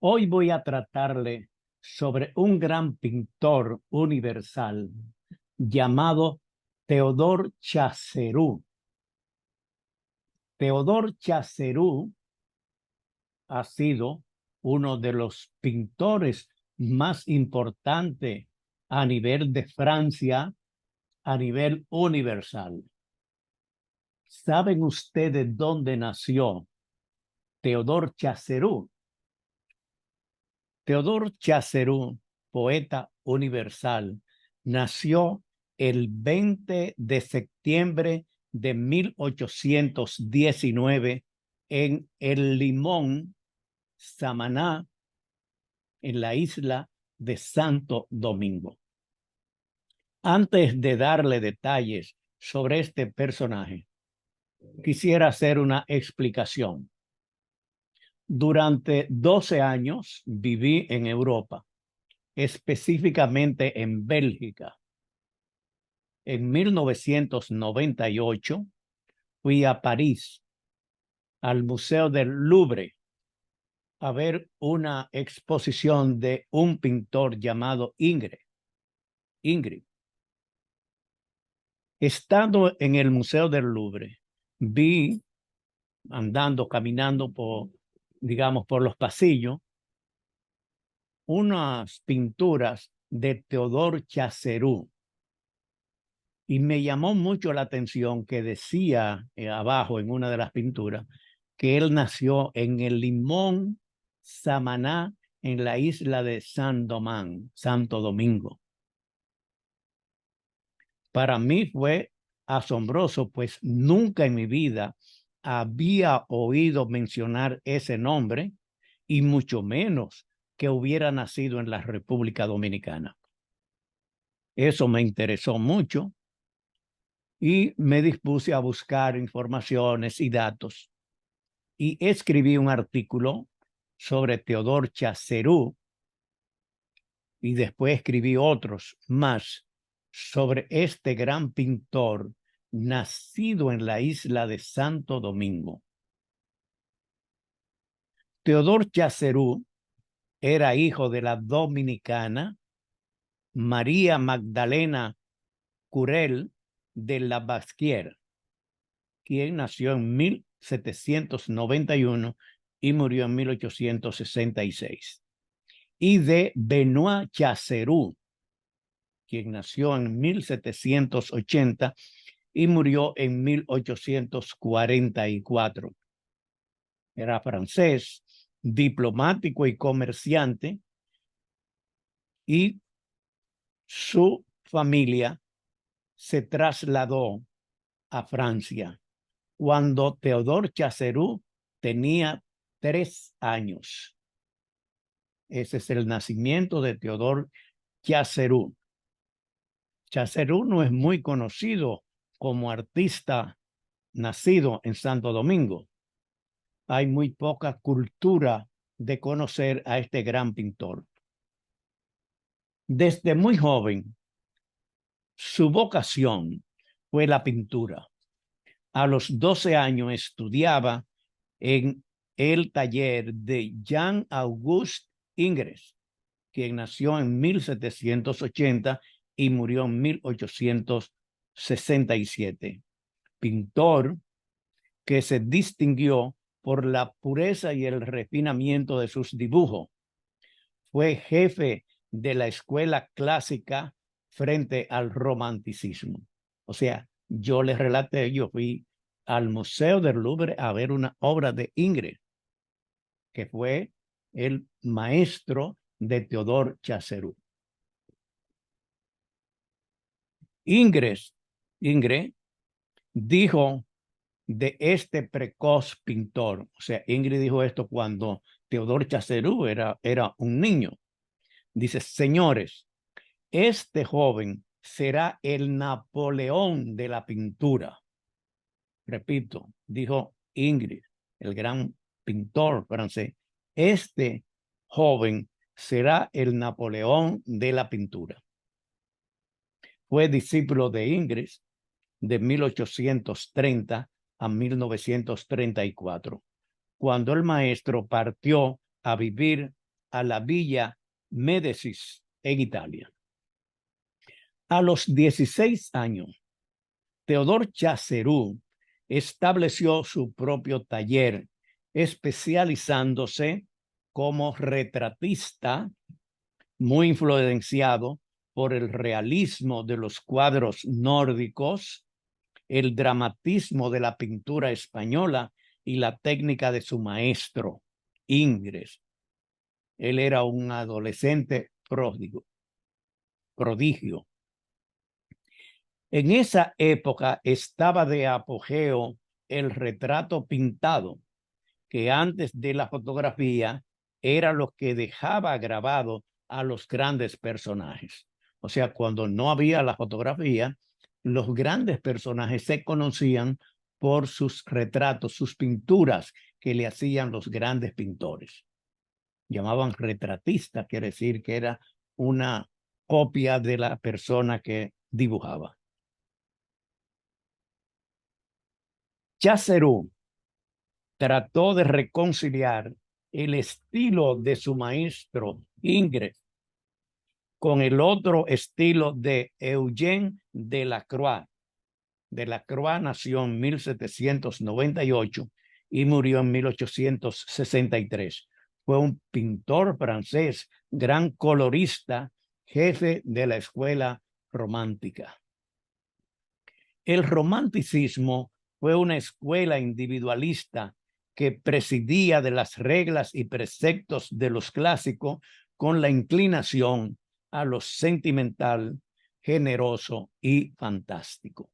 Hoy voy a tratarle sobre un gran pintor universal llamado Théodore Chassaireau. Théodore Chassaireau ha sido uno de los pintores más importantes a nivel de Francia, a nivel universal. ¿Saben ustedes dónde nació Théodore Chassaireau? Théodore Chassaireau, poeta universal, nació el 20 de septiembre de 1819 en El Limón, Samaná, en la isla de Santo Domingo. Antes de darle detalles sobre este personaje, quisiera hacer una explicación. Durante 12 años viví en Europa, específicamente en Bélgica. En 1998 fui a París, al Museo del Louvre, a ver una exposición de un pintor llamado Ingres. Estando en el Museo del Louvre, vi, caminando por los pasillos, unas pinturas de Théodore Chassaireau. Y me llamó mucho la atención que decía abajo en una de las pinturas que él nació en El Limón, Samaná, en la isla de Santo Domingo. Para mí fue asombroso, pues nunca en mi vida había oído mencionar ese nombre y mucho menos que hubiera nacido en la República Dominicana. Eso me interesó mucho y me dispuse a buscar informaciones y datos y escribí un artículo sobre Théodore Chassaireau y después escribí otros más sobre este gran pintor nacido en la isla de Santo Domingo. Théodore Chassaireau era hijo de la dominicana María Magdalena Curel de la Basquière, quien nació en 1791 y murió en 1866, y de Benoit Chassaireau, quien nació en 1780 y murió en 1844. Era francés, diplomático y comerciante, y su familia se trasladó a Francia cuando Théodore Chassaireau tenía 3 años. Ese es el nacimiento de Théodore Chassaireau. Chassaireau no es muy conocido como artista nacido en Santo Domingo. Hay muy poca cultura de conocer a este gran pintor. Desde muy joven, su vocación fue la pintura. A los 12 años estudiaba en el taller de Jean-Auguste Ingres, quien nació en 1780 y murió en 1867. Pintor que se distinguió por la pureza y el refinamiento de sus dibujos. Fue jefe de la escuela clásica frente al romanticismo. O sea, yo les relaté, yo fui al Museo del Louvre a ver una obra de Ingres, que fue el maestro de Théodore Chassaireau. Ingres dijo de este precoz pintor, o sea, Ingres dijo esto cuando Théodore Chassaireau era un niño. Dice: señores, este joven será el Napoleón de la pintura. Repito, dijo Ingres, el gran pintor francés, este joven será el Napoleón de la pintura. Fue discípulo de Ingres de 1830 a 1934, cuando el maestro partió a vivir a la Villa Médicis en Italia. A los 16 años, Théodore Chassaireau estableció su propio taller, especializándose como retratista, muy influenciado por el realismo de los cuadros nórdicos, el dramatismo de la pintura española y la técnica de su maestro, Ingres. Él era un adolescente prodigio. En esa época estaba de apogeo el retrato pintado, que antes de la fotografía era lo que dejaba grabado a los grandes personajes. O sea, cuando no había la fotografía, los grandes personajes se conocían por sus retratos, sus pinturas que le hacían los grandes pintores. Llamaban retratista, quiere decir que era una copia de la persona que dibujaba. Chassaireau trató de reconciliar el estilo de su maestro Ingres con el otro estilo de Eugène Delacroix. Delacroix nació en 1798 y murió en 1863. Fue un pintor francés, gran colorista, jefe de la escuela romántica. El romanticismo fue una escuela individualista que presidía de las reglas y preceptos de los clásicos con la inclinación a lo sentimental, generoso y fantástico.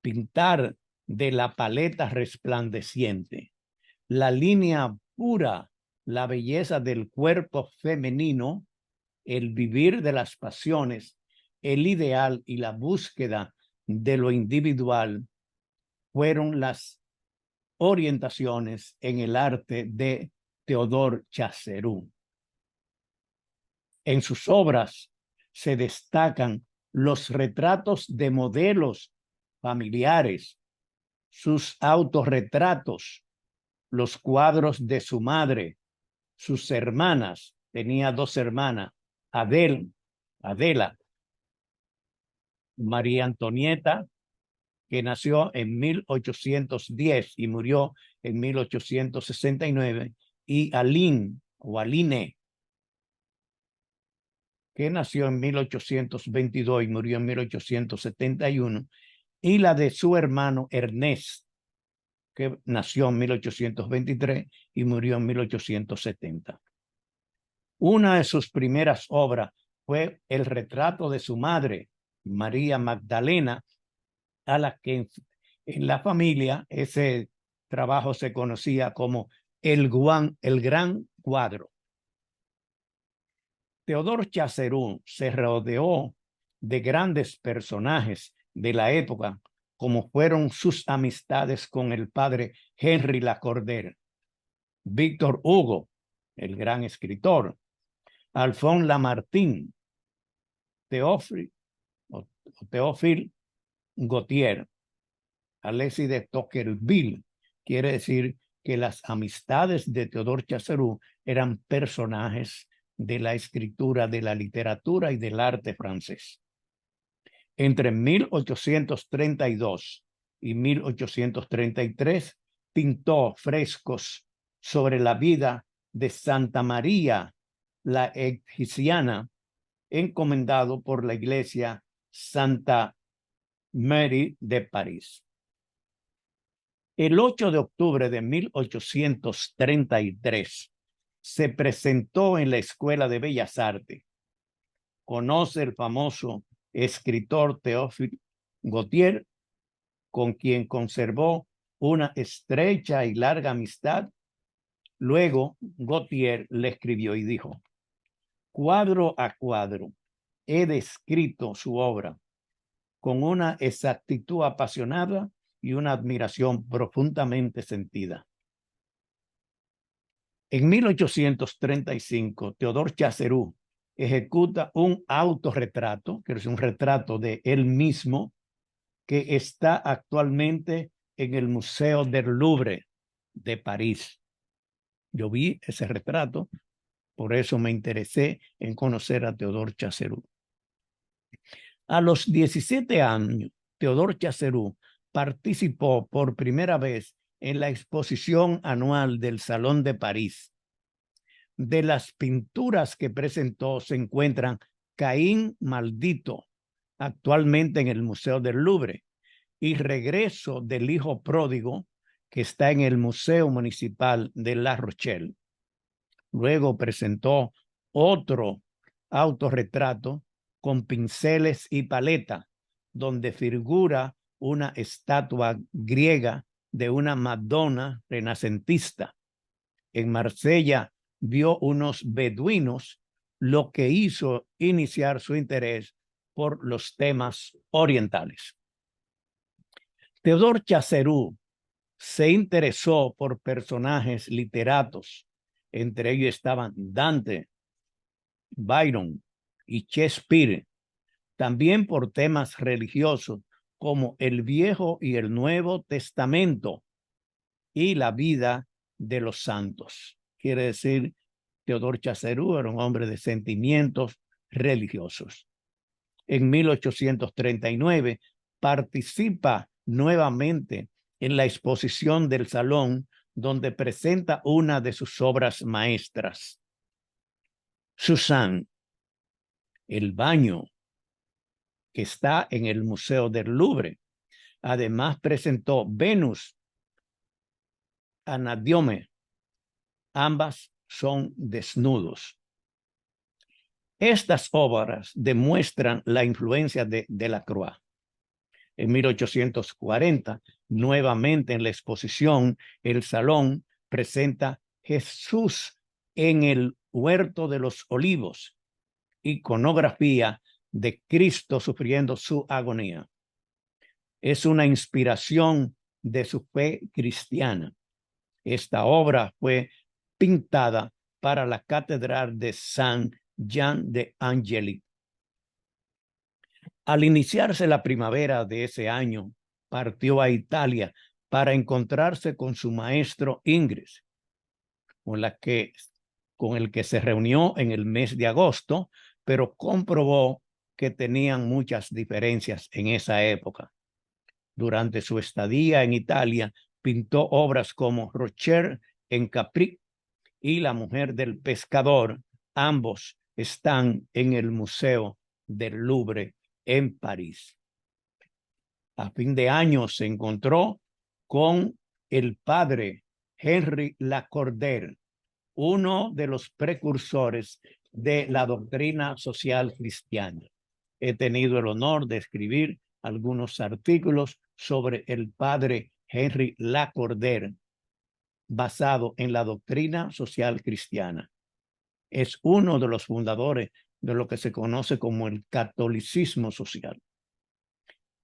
Pintar de la paleta resplandeciente, la línea pura, la belleza del cuerpo femenino, el vivir de las pasiones, el ideal y la búsqueda de lo individual fueron las orientaciones en el arte de Théodore Chassaireau. En sus obras se destacan los retratos de modelos familiares, sus autorretratos, los cuadros de su madre, sus hermanas. Tenía dos hermanas, Adela, María Antonieta, que nació en 1810 y murió en 1869, y Aline, que nació en 1822 y murió en 1871, y la de su hermano Ernest, que nació en 1823 y murió en 1870. Una de sus primeras obras fue el retrato de su madre, María Magdalena, a la que en la familia ese trabajo se conocía como el gran cuadro. Théodore Chassaireau se rodeó de grandes personajes de la época, como fueron sus amistades con el padre Henry Lacordaire, Víctor Hugo, el gran escritor, Alphonse Lamartine, Théophile Gautier, Alexis de Tocqueville. Quiere decir que las amistades de Théodore Chassaireau eran personajes de la escritura, de la literatura y del arte francés. Entre 1832 y 1833 pintó frescos sobre la vida de Santa María la Egipciana, encomendado por la iglesia Santa Mary de París. El 8 de octubre de 1833 se presentó en la Escuela de Bellas Artes. Conoce el famoso escritor Théophile Gautier, con quien conservó una estrecha y larga amistad. Luego Gautier le escribió y dijo: cuadro a cuadro he descrito su obra con una exactitud apasionada y una admiración profundamente sentida. En 1835, Théodore Chassaireau ejecuta un autorretrato, que es un retrato de él mismo, que está actualmente en el Museo del Louvre de París. Yo vi ese retrato Por eso me interesé en conocer a Teodor Chacerú. A los 17 años, Teodor Chacerú participó por primera vez en la exposición anual del Salón de París. De las pinturas que presentó se encuentran Caín Maldito, actualmente en el Museo del Louvre, y Regreso del Hijo Pródigo, que está en el Museo Municipal de La Rochelle. Luego presentó otro autorretrato con pinceles y paleta, donde figura una estatua griega de una Madonna renacentista. En Marsella vio unos beduinos, lo que hizo iniciar su interés por los temas orientales. Teodor Chacerú se interesó por personajes literatos. Entre ellos estaban Dante, Byron y Shakespeare. También por temas religiosos como el Viejo y el Nuevo Testamento y la vida de los santos. Quiere decir, Teodor Chacerú era un hombre de sentimientos religiosos. En 1839 participa nuevamente en la exposición del Salón, donde presenta una de sus obras maestras, Suzanne, el baño, que está en el Museo del Louvre. Además presentó Venus, Anadyome. Ambas son desnudos. Estas obras demuestran la influencia de Delacroix. En 1840, nuevamente en la exposición, el Salón presenta Jesús en el Huerto de los Olivos, iconografía de Cristo sufriendo su agonía. Es una inspiración de su fe cristiana. Esta obra fue pintada para la Catedral de San Jean de Angélique. Al iniciarse la primavera de ese año, partió a Italia para encontrarse con su maestro Ingres, con el que se reunió en el mes de agosto, pero comprobó que tenían muchas diferencias en esa época. Durante su estadía en Italia, pintó obras como Rocher en Capri y La mujer del pescador. Ambos están en el Museo del Louvre en París. A fin de año se encontró con el padre Henry Lacordaire, uno de los precursores de la doctrina social cristiana. He tenido el honor de escribir algunos artículos sobre el padre Henry Lacordaire, basado en la doctrina social cristiana. Es uno de los fundadores de lo que se conoce como el catolicismo social.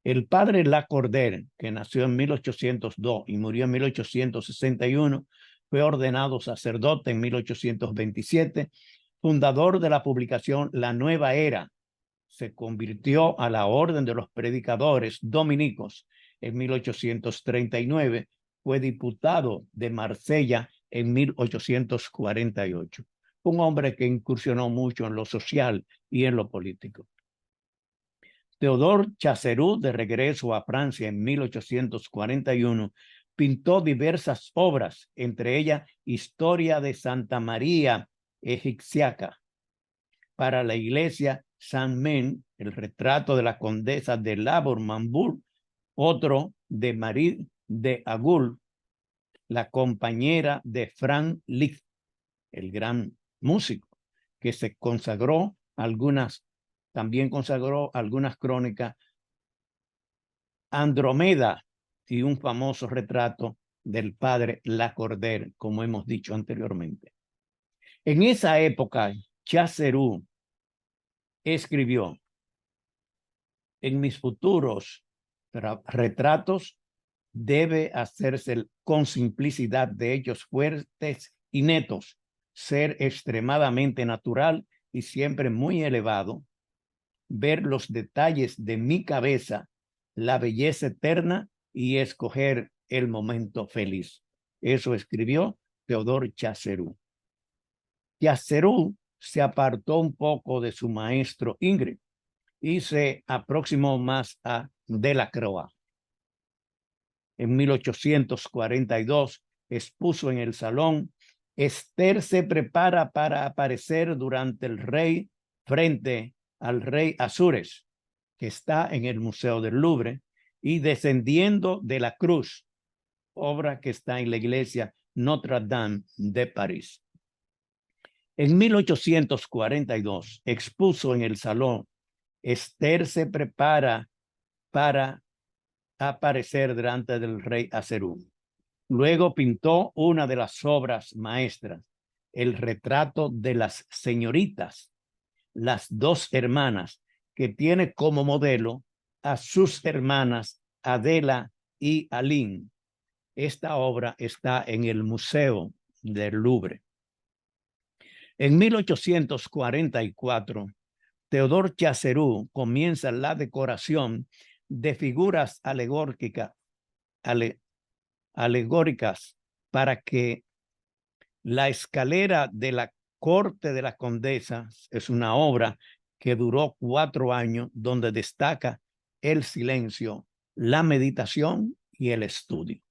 El padre Lacordaire, que nació en 1802 y murió en 1861, fue ordenado sacerdote en 1827, fundador de la publicación La Nueva Era. Se convirtió a la Orden de los Predicadores Dominicos en 1839, fue diputado de Marsella en 1848. Un hombre que incursionó mucho en lo social y en lo político. Teodor Chacerú, de regreso a Francia en 1841, pintó diversas obras, entre ellas Historia de Santa María Egipciaca, para la iglesia Saint-Men, el retrato de la condesa de Lambourg, otro de Marie de Agoult, la compañera de Franz Liszt, el gran músico, que se consagró también consagró algunas crónicas, Andrómeda y un famoso retrato del padre Lacordaire, como hemos dicho anteriormente. En esa época, Chacerú escribió: en mis futuros retratos debe hacerse con simplicidad de hechos fuertes y netos, ser extremadamente natural y siempre muy elevado, ver los detalles de mi cabeza, la belleza eterna y escoger el momento feliz. Eso escribió Teodor Chacerú. Chacerú se apartó un poco de su maestro Ingres y se aproximó más a Delacroix. En 1842 expuso en el Salón Esther se prepara para aparecer durante el rey frente al rey Azures, que está en el Museo del Louvre, y descendiendo de la cruz, obra que está en la iglesia Notre Dame de París. En 1842 expuso en el Salón Esther se prepara para aparecer delante del rey Aserú. Luego pintó una de las obras maestras, el retrato de las señoritas, las dos hermanas, que tiene como modelo a sus hermanas Adela y Aline. Esta obra está en el Museo del Louvre. En 1844, Théodore Chacerú comienza la decoración de figuras alegóricas para que la escalera de la corte de la condesa es una obra que duró 4 años, donde destaca el silencio, la meditación y el estudio.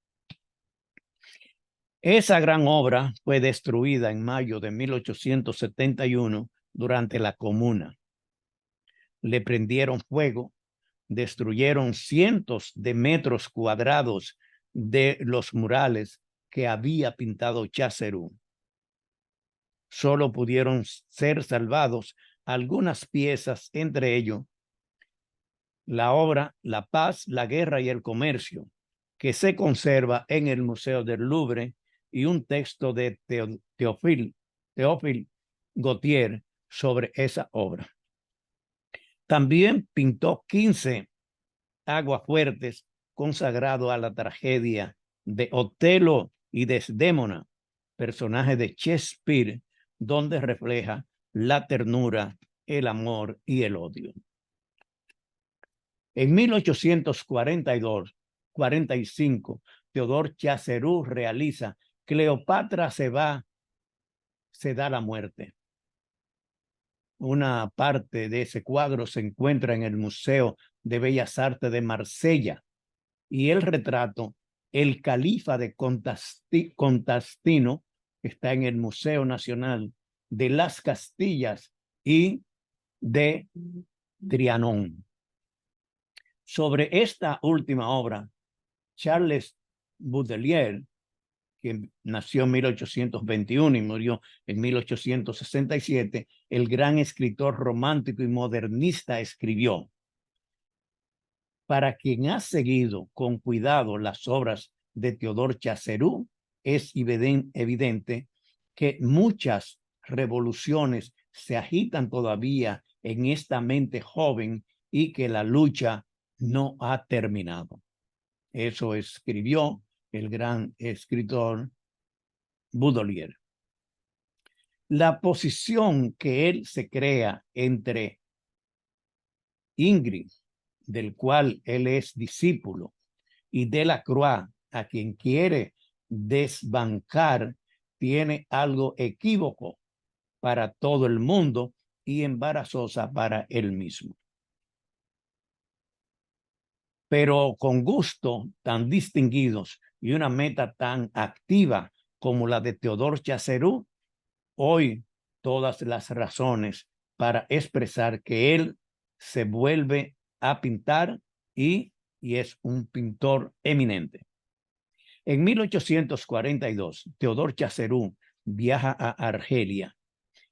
Esa gran obra fue destruida en mayo de 1871 durante la Comuna. Le prendieron fuego, destruyeron cientos de metros cuadrados de los murales que había pintado Chacerú. Solo pudieron ser salvados algunas piezas, entre ellos la obra La Paz, la Guerra y el Comercio, que se conserva en el Museo del Louvre, y un texto de Théophile Gautier sobre esa obra. También pintó 15 aguafuertes consagrados a la tragedia de Otelo y Desdémona, personaje de Shakespeare, donde refleja la ternura, el amor y el odio. En 1845, Théodore Chacerú realiza Cleopatra se da la muerte. Una parte de ese cuadro se encuentra en el Museo de Bellas Artes de Marsella, y el retrato El Califa de Constantino está en el Museo Nacional de las Castillas y de Trianon. Sobre esta última obra, Charles Baudelaire, que nació en 1821 y murió en 1867, el gran escritor romántico y modernista, escribió: para quien ha seguido con cuidado las obras de Théodore Chacerú, es evidente que muchas revoluciones se agitan todavía en esta mente joven y que la lucha no ha terminado. Eso escribió el gran escritor Baudelaire. La posición que él se crea entre Ingres, del cual él es discípulo, y Delacroix, a quien quiere desbancar, tiene algo equívoco para todo el mundo y embarazosa para él mismo. Pero con gusto tan distinguidos y una meta tan activa como la de Théodore Chacerú, hoy todas las razones para expresar que él se vuelve a pintar y es un pintor eminente. En 1842, Théodore Chacerú viaja a Argelia,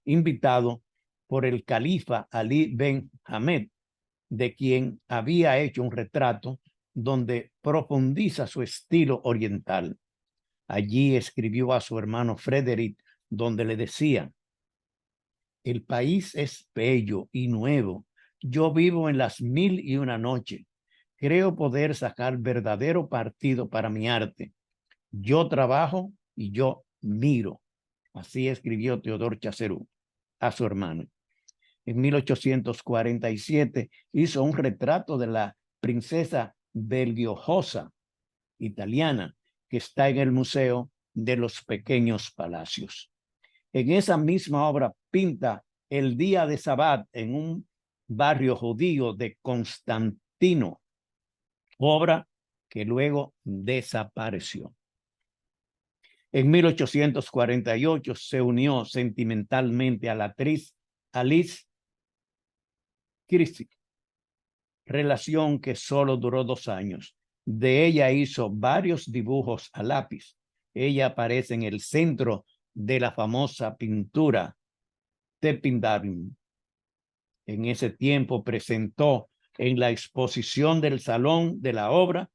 invitado por el califa Ali Ben Hamed, de quien había hecho un retrato donde profundiza su estilo oriental. Allí escribió a su hermano Frédéric, donde le decía: el país es bello y nuevo. Yo vivo en las 1001 noches. Creo poder sacar verdadero partido para mi arte. Yo trabajo y yo miro. Así escribió Théodore Chacerú a su hermano. En 1847 hizo un retrato de la princesa Belgiojosa italiana, que está en el Museo de los Pequeños Palacios. En esa misma obra pinta el día de Sabbat en un barrio judío de Constantino, obra que luego desapareció. En 1848 se unió sentimentalmente a la actriz Alice Christie, relación que solo duró 2 años. De ella hizo varios dibujos a lápiz. Ella aparece en el centro de la famosa pintura de Pindarium. En ese tiempo presentó en la exposición del Salón de la Obra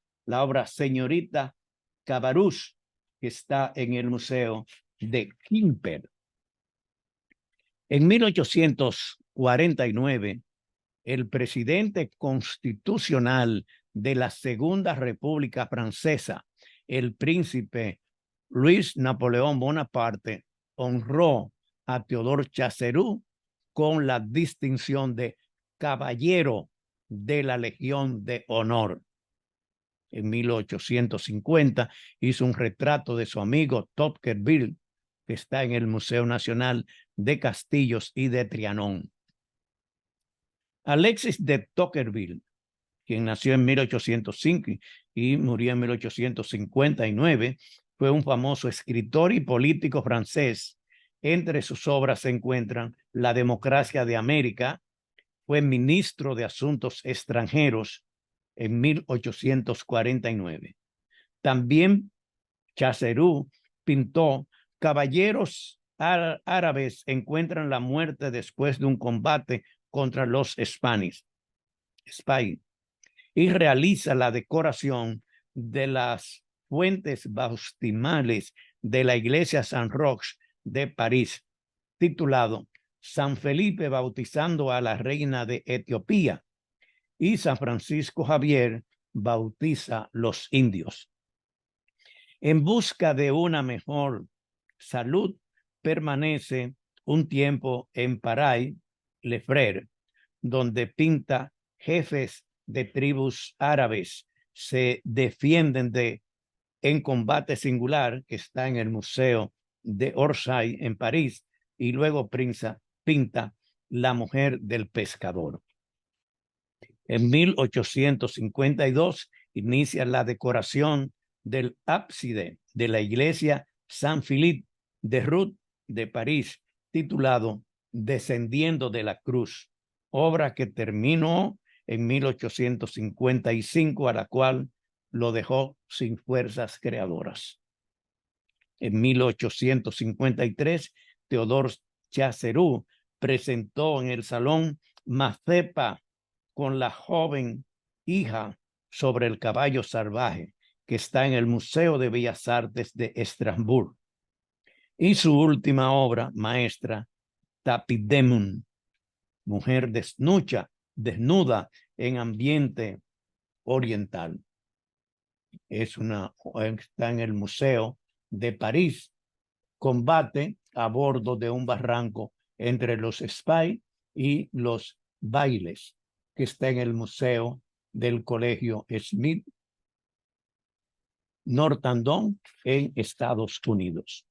Señorita Cabarrús, que está en el Museo de Quimper. En 1849, el presidente constitucional de la Segunda República Francesa, el príncipe Luis Napoleón Bonaparte, honró a Théodore Chassaireau con la distinción de Caballero de la Legión de Honor. En 1850 hizo un retrato de su amigo Tocqueville, que está en el Museo Nacional de Castillos y de Trianon. Alexis de Tocqueville, quien nació en 1805 y murió en 1859, fue un famoso escritor y político francés. Entre sus obras se encuentran La democracia de América. Fue ministro de Asuntos Extranjeros en 1849. También Chassaireau pintó Caballeros árabes encuentran la muerte después de un combate contra los Spanish y realiza la decoración de las fuentes bautismales de la iglesia San Roch de París, titulado San Felipe bautizando a la reina de Etiopía y San Francisco Javier bautiza los indios. En busca de una mejor salud, permanece un tiempo en Paray-le Frère, donde pinta jefes de tribus árabes se defienden en combate singular, que está en el Museo de Orsay en París, y luego pinta La mujer del pescador. En 1852 inicia la decoración del ábside de la iglesia Saint-Philippe de Ruth de París, titulado Descendiendo de la Cruz, obra que terminó en 1855, a la cual lo dejó sin fuerzas creadoras. En 1853, Théodore Chassaireau presentó en el Salón Mazepa con la joven hija sobre el caballo salvaje, que está en el Museo de Bellas Artes de Estrasburgo. Y su última obra maestra, Tapidemun, mujer desnuda en ambiente oriental. Está en el Museo de París. Combate a bordo de un barranco entre los Spy y los Bailes, que está en el Museo del Colegio Smith Northampton en Estados Unidos.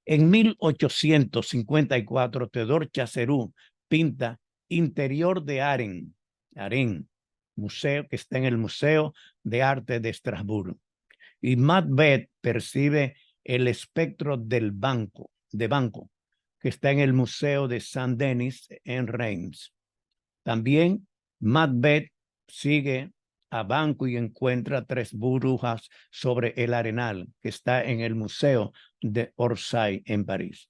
En 1854, Théodore Chassaireau pinta Interior de Arène, museo que está en el Museo de Arte de Estrasburgo. Y Macbeth percibe el espectro del banco, que está en el Museo de Saint-Denis en Reims. También Macbeth sigue a banco y encuentra 3 burbujas sobre el arenal, que está en el Museo de Orsay en París.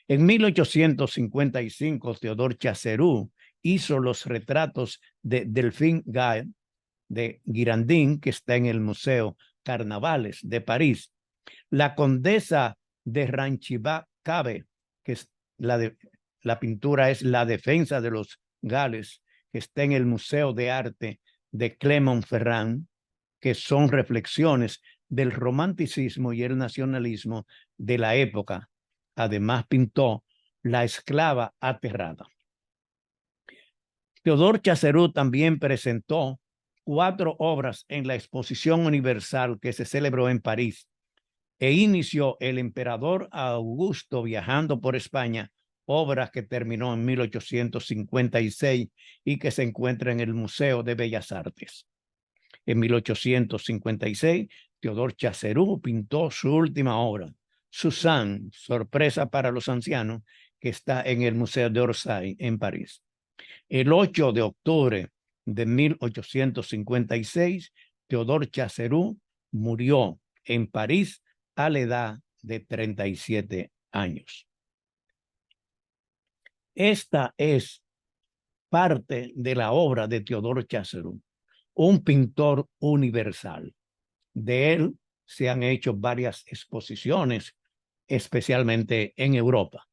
En 1855, Théodore Chassaireau hizo los retratos de Delphine Gay de Girardin, que está en el Museo Carnavales de París. La condesa de Ranchibacabe, que es la pintura es La defensa de los Gales, que está en el Museo de Arte de Clermont-Ferrand, que son reflexiones del romanticismo y el nacionalismo de la época. Además pintó La esclava aterrada. Théodore Chassaireau también presentó 4 obras en la Exposición Universal que se celebró en París. e inició el emperador Augusto viajando por España, obra que terminó en 1856 y que se encuentra en el Museo de Bellas Artes. En 1856, Théodore Chassaireau pintó su última obra, Suzanne, sorpresa para los ancianos, que está en el Museo d'Orsay en París. El 8 de octubre de 1856, Théodore Chassaireau murió en París a la edad de 37 años. Esta es parte de la obra de Théodore Chassaireau, un pintor universal. De él se han hecho varias exposiciones, especialmente en Europa.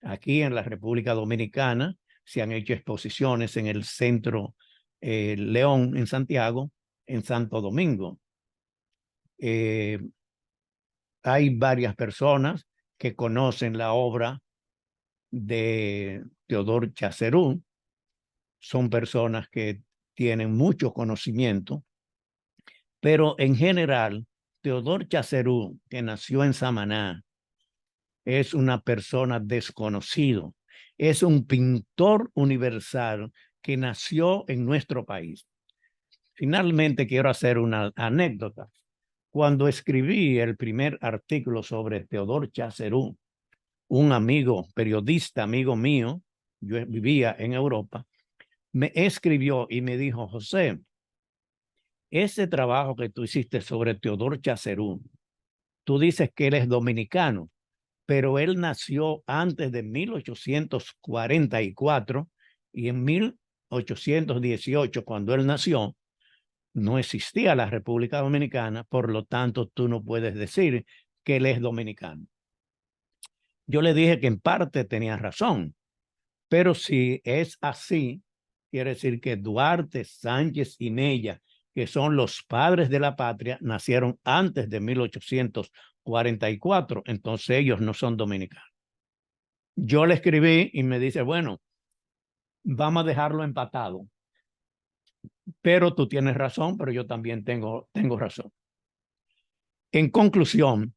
Aquí en la República Dominicana se han hecho exposiciones en el Centro León en Santiago, en Santo Domingo. Hay varias personas que conocen la obra de Théodore Chassaireau. Son personas que tienen mucho conocimiento, pero en general, Théodore Chassaireau, que nació en Samaná, es una persona desconocido. Es un pintor universal que nació en nuestro país. Finalmente, quiero hacer una anécdota. Cuando escribí el primer artículo sobre Théodore Chassaireau, un amigo, periodista, amigo mío, yo vivía en Europa, me escribió y me dijo: José, ese trabajo que tú hiciste sobre Théodore Chassaireau, tú dices que él es dominicano, pero él nació antes de 1844 y en 1818, cuando él nació, no existía la República Dominicana, por lo tanto tú no puedes decir que él es dominicano. Yo le dije que en parte tenía razón, pero si es así, quiere decir que Duarte, Sánchez y Mella, que son los padres de la patria, nacieron antes de 1844, entonces ellos no son dominicanos. Yo le escribí y me dice: bueno, vamos a dejarlo empatado, pero tú tienes razón, pero yo también tengo razón. En conclusión,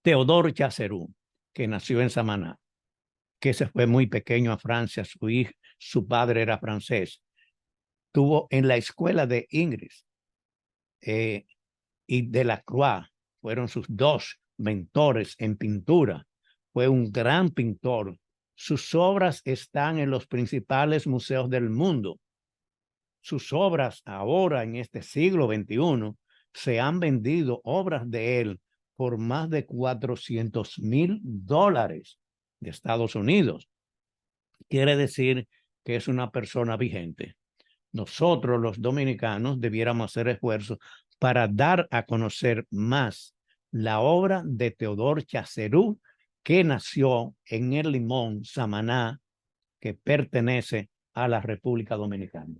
Théodore Chassaireau, que nació en Samaná, que se fue muy pequeño a Francia, su padre era francés, tuvo en la escuela de Ingres y Delacroix, fueron sus dos mentores en pintura. Fue un gran pintor. Sus obras están en los principales museos del mundo. Sus obras ahora, en este siglo XXI, se han vendido obras de él por más de $400,000 de Estados Unidos. Quiere decir que es una persona vigente. Nosotros, los dominicanos, debiéramos hacer esfuerzos para dar a conocer más la obra de Théodore Chassaireau, que nació en El Limón, Samaná, que pertenece a la República Dominicana.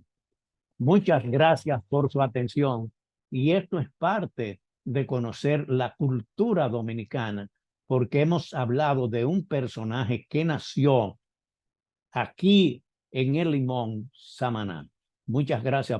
Muchas gracias por su atención, y esto es parte de conocer la cultura dominicana, porque hemos hablado de un personaje que nació aquí en El Limón, Samaná. Muchas gracias.